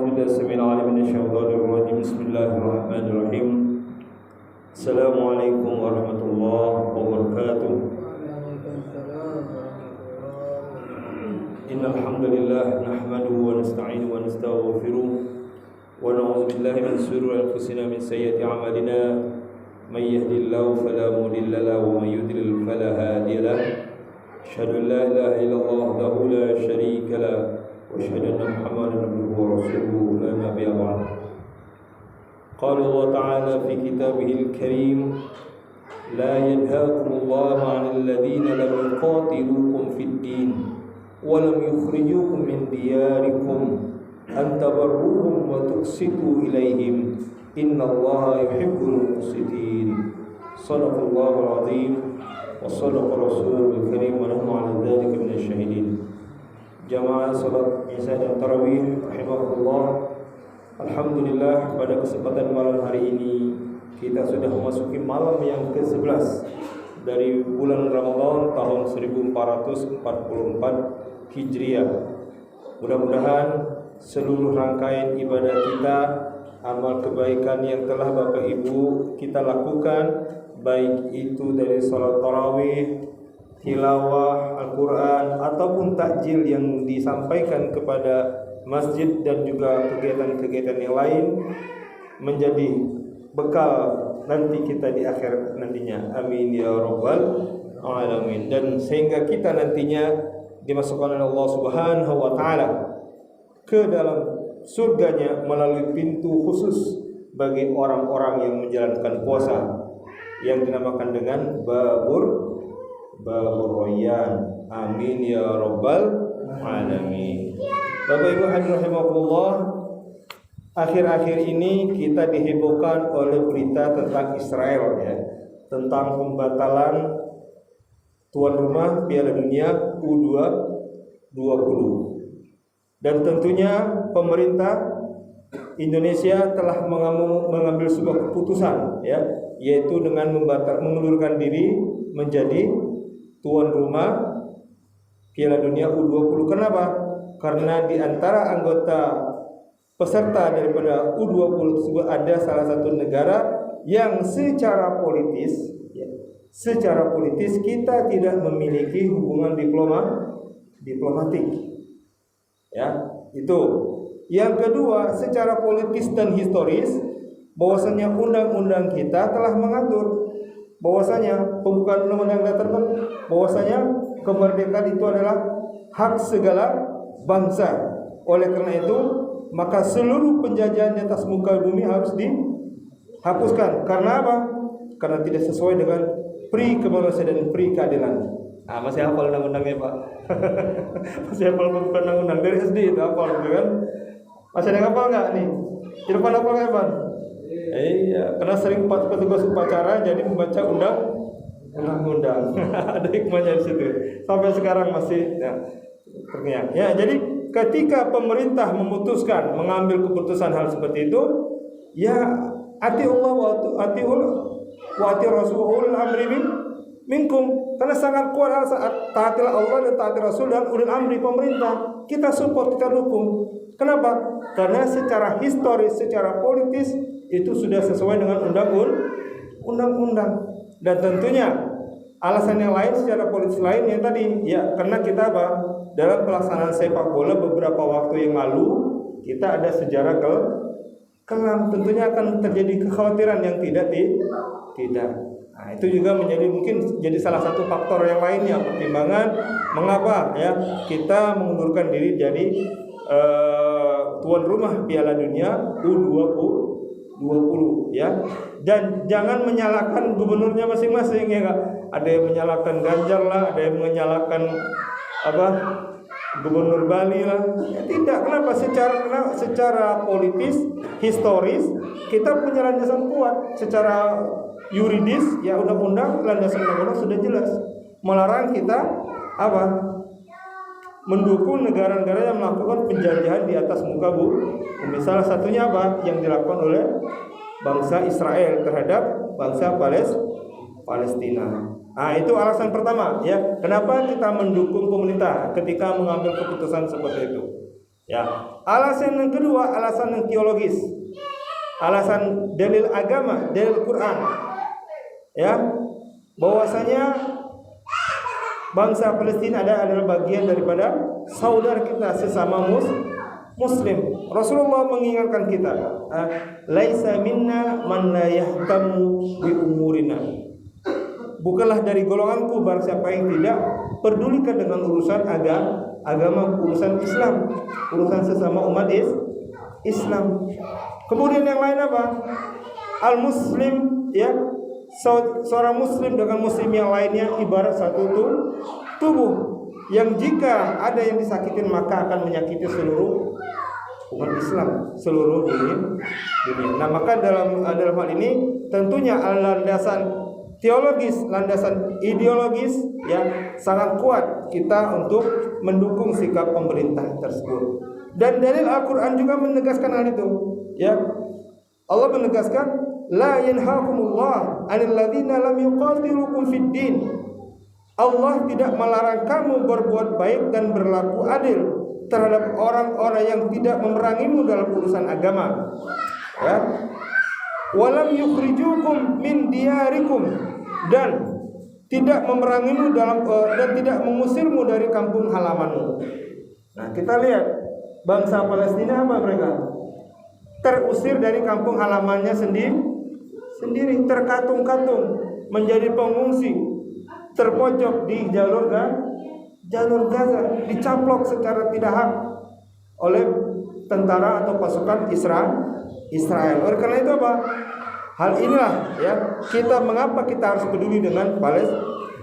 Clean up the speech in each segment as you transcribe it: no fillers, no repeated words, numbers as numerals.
بالله السميع العليم من الشيطان الرجيم بسم الله الرحمن الرحيم السلام عليكم ورحمة الله وبركاته إن الحمد لله نحمده ونستعينه ونستغفره ونعوذ بالله من شرور أنفسنا من سيئات أعمالنا من يهد الله فلا مضل له ومن يضلل فلا هادي له أشهد أن لا إله إلا الله وحده لا شريك له وأشهد أن محمدا عبده ورسوله لا نبي بعده قال الله تعالى في كتابه الكريم لا ينهاكم الله عن الذين لم يقاتلوكم في الدين ولم يخرجوكم من دياركم أن تبروهم وتقسطوا إليهم إن الله يحب المقسطين صدق الله العظيم وصدق رسوله الكريم ونحن على ذلك من الشاهدين. Jamaah salat Isya dan Tarawih rahimahullah. Alhamdulillah pada kesempatan malam hari ini kita sudah memasuki malam yang ke-11 dari bulan Ramadan tahun 1444 Hijriah. Mudah-mudahan seluruh rangkaian ibadah kita, amal kebaikan yang telah Bapak Ibu kita lakukan, baik itu dari salat tarawih, tilawah Al-Quran ataupun takjil yang disampaikan kepada masjid dan juga kegiatan-kegiatan yang lain, menjadi bekal nanti kita di akhirat nantinya. Amin ya rabbal alamin. Dan sehingga kita nantinya dimasukkan oleh Allah Subhanahu wa taala ke dalam surganya melalui pintu khusus bagi orang-orang yang menjalankan puasa yang dinamakan dengan babur Rayyan. Amin ya rabbal alamin. Bapak Ibu hadirin rahimakumullah, akhir-akhir ini kita dihebohkan oleh berita tentang Israel ya, tentang pembatalan tuan rumah Piala Dunia U20. Dan tentunya pemerintah Indonesia telah mengambil sebuah keputusan ya, yaitu dengan mengundurkan diri menjadi tuan rumah Piala Dunia U20. Kenapa? Karena di antara anggota peserta daripada U20 tersebut ada salah satu negara yang secara politis kita tidak memiliki hubungan diplomatik. Ya, itu. Yang kedua, secara politis dan historis, bahwasanya undang-undang kita telah mengatur bahwasanya pembukaan undang-undang dasar, bahwasanya kemerdekaan itu adalah hak segala bangsa. Oleh karena itu, maka seluruh penjajahan di atas muka bumi harus dihapuskan. Karena apa? Karena tidak sesuai dengan pri kemanusiaan dan pri keadilan. Ah, masih hafal undang-undangnya, Pak? Masih hafal pembukaan undang-undang dari SD itu hafal gitu kan? Masih ada yang hafal enggak nih? Irfan hafal enggak, Irfan? Iya, karena sering petugas upacara jadi membaca undang-undang. Ada hikmahnya di situ. Sampai sekarang masih terngiang. Ya, jadi ketika pemerintah memutuskan mengambil keputusan hal seperti itu, ya ati Allah wa ati Rasulul amri minkum. Karena sangat kuat saat taatilah Allah dan taati Rasul dan ulil amri pemerintah. Kita support, kita dukung. Kenapa? Karena secara historis, secara politis itu sudah sesuai dengan undang-undang. Dan tentunya alasan yang lain secara politis lain yang tadi ya, karena kita apa? Dalam pelaksanaan sepak bola beberapa waktu yang lalu kita ada sejarah kelam. Tentunya akan terjadi kekhawatiran yang tidak. Nah, itu juga mungkin jadi salah satu faktor yang lainnya, pertimbangan mengapa ya kita mengundurkan diri jadi tuan rumah Piala Dunia U20 ya. Dan jangan menyalahkan gubernurnya masing-masing ya Kak. Ada yang menyalahkan Ganjar lah, ada yang menyalahkan Gubernur Bali lah. Ya, tidak. Kenapa? Secara politis, historis kita punya landasan kuat. Secara yuridis ya landasan undang-undang sudah jelas melarang kita mendukung negara-negara yang melakukan penjajahan di atas muka bumi. Salah satunya yang dilakukan oleh bangsa Israel terhadap bangsa Palestina. Nah, itu alasan pertama ya, kenapa kita mendukung pemerintah ketika mengambil keputusan seperti itu. Ya, alasan yang kedua, alasan yang teologis. Alasan dalil agama, dalil Quran. Ya, bahwasanya bangsa Palestina adalah bagian daripada saudara kita sesama Muslim. Rasulullah mengingatkan kita, laisa minna man la yahtamu bi umurina. Bukanlah dari golonganku barang siapa yang tidak pedulikan dengan urusan agama, urusan Islam, urusan sesama umat Islam. Kemudian yang lain apa? Al-Muslim, ya, seorang Muslim dengan Muslim yang lainnya ibarat satu tubuh yang jika ada yang disakitin maka akan menyakiti seluruh umat Islam, seluruh dunia. Nah, maka dalam hal ini tentunya landasan teologis, landasan ideologis ya sangat kuat kita untuk mendukung sikap pemerintah tersebut. Dan dalil Al-Qur'an juga menegaskan hal itu. Ya. Allah menegaskan, la yanhaakumullah 'anil ladzina lam yuqatilukum fid din. Allah tidak melarang kamu berbuat baik dan berlaku adil terhadap orang-orang yang tidak memerangimu dalam urusan agama. Ya. Walam yukhrijukum min diyarikum, dan tidak memerangimu dan tidak mengusirmu dari kampung halamanmu. Nah, kita lihat bangsa Palestina apa mereka? Terusir dari kampung halamannya sendiri, terkatung-katung, menjadi pengungsi, terpojok di jalur Gaza, dicaplok secara tidak hak oleh tentara atau pasukan Israel. Oleh karena itu apa? Hal inilah ya mengapa kita harus peduli dengan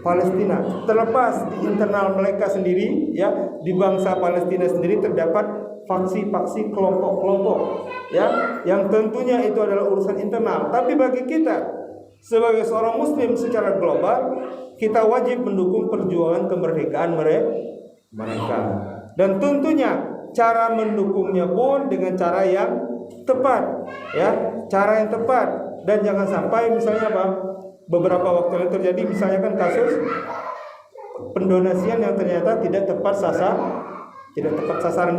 Palestina. Terlepas di internal mereka sendiri ya, di bangsa Palestina sendiri terdapat faksi-faksi, kelompok-kelompok ya, yang tentunya itu adalah urusan internal. Tapi bagi kita sebagai seorang muslim secara global, kita wajib mendukung perjuangan kemerdekaan mereka. Dan tentunya cara mendukungnya pun dengan cara yang tepat ya, cara yang tepat. Dan jangan sampai misalnya apa, beberapa waktu lalu terjadi misalnya kan kasus pendonasian yang ternyata tidak tepat sasaran,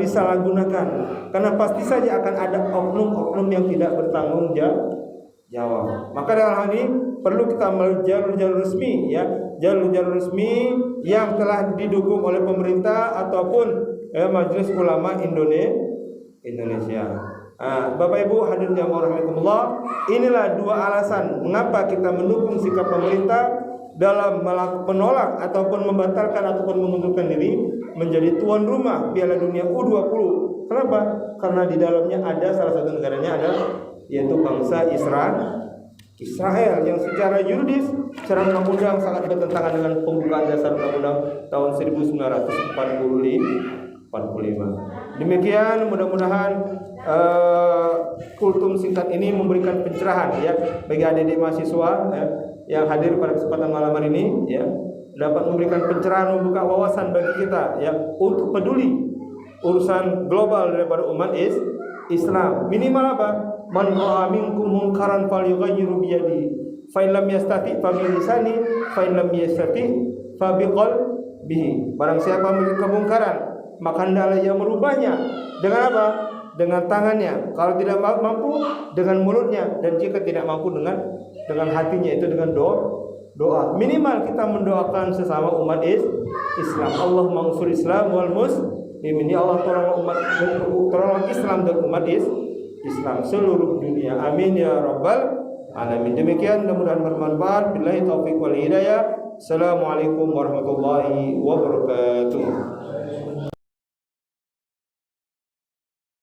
disalahgunakan. Karena pasti saja akan ada oknum-oknum yang tidak bertanggung jawab. Maka dalam hal ini perlu kita melalui jalur-jalur resmi ya, jalur-jalur resmi yang telah didukung oleh pemerintah ataupun Majelis Ulama Indonesia. Bapak Ibu hadirin yang rahimakumullah, inilah dua alasan mengapa kita mendukung sikap pemerintah dalam menolak ataupun membatalkan ataupun mengundurkan diri menjadi tuan rumah Piala Dunia U20. Kenapa? Karena di dalamnya ada salah satu negaranya yaitu bangsa Israel yang secara yuridis, secara undang-undang sangat bertentangan dengan pembukaan dasar undang-undang tahun 1945. Demikian, mudah-mudahan kultum singkat ini memberikan pencerahan ya bagi adik-adik mahasiswa ya, yang hadir pada kesempatan malam hari ini ya, dapat memberikan pencerahan, membuka wawasan bagi kita ya untuk peduli urusan global daripada umat Islam. Minimal apa? Man ra'a minkum munkaran falyughayyirhu bi yadihi, fa in lam yastati fa bi lisani, fa in lam yastati fa bi qalbihi. Barang siapa melihat kemungkaran, maka hendaklah ia merubahnya dengan apa? Dengan tangannya. Kalau tidak mampu, dengan mulutnya. Dan jika tidak mampu, dengan hatinya, itu dengan doa. Minimal kita mendoakan sesama umat Islam. Allahumma ansur Islam wal muslimin. Ya Allah, tolong Islam dan umat Islam seluruh dunia. Amin ya rabbal alamin. Demikian, mudah-mudahan bermanfaat. Billahi taufiq wal hidayah. Assalamualaikum warahmatullahi wabarakatuh.